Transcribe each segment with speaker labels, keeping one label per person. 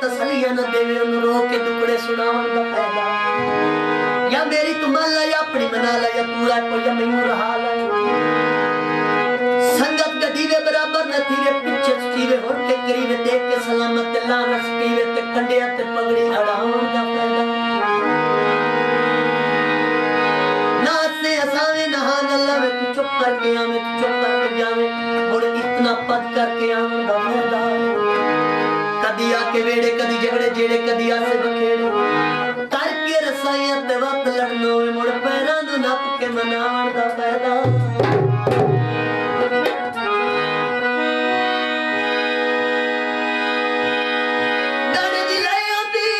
Speaker 1: तसलियां न देवे उन्हें रो के टुकड़े सुनावन का फायदा या मेरी तुमन ला या अपनी मना ला या पूरा को या मैनू रहा ला संगत गड्डी दे बराबर न थीरे पीछे थीरे होर के करीब देख के सलामत अल्लाह न सकीवे ते कंडिया ते पगड़ी अड़ावन का फायदा ना से हसावे नहा अल्लाह में तू चुप करके आवे तू चुप करके जावे और इतना पद करके आवन का फायदा कदी आके वेड़े कदी झगड़े जेड़े कदी आसे बखेड़े करके रसाइयां ते वक्त लड़नो मुड़ पैरां नू नप के मनावन दा फायदा गाने दी ले आंदी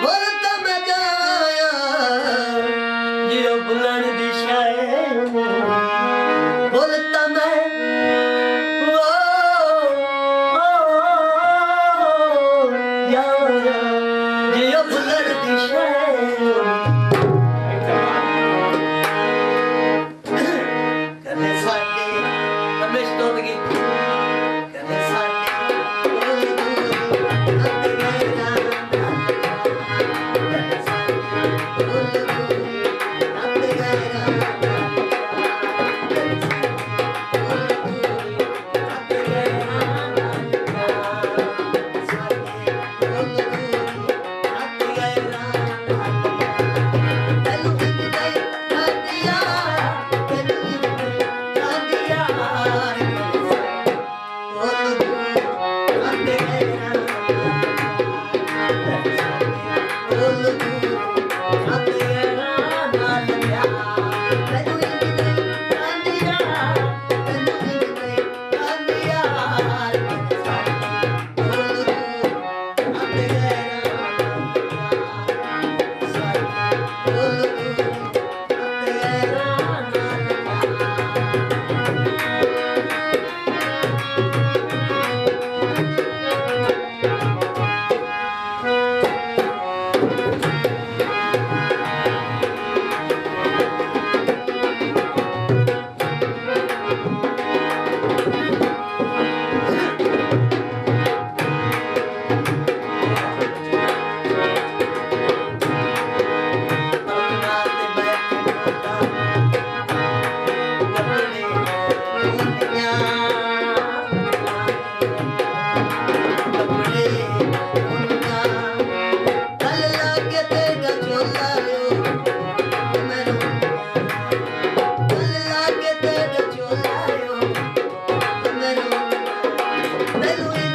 Speaker 1: बोल ता मैं जाया जियो बुलण दी शायर बोल ता मैं Hallelujah.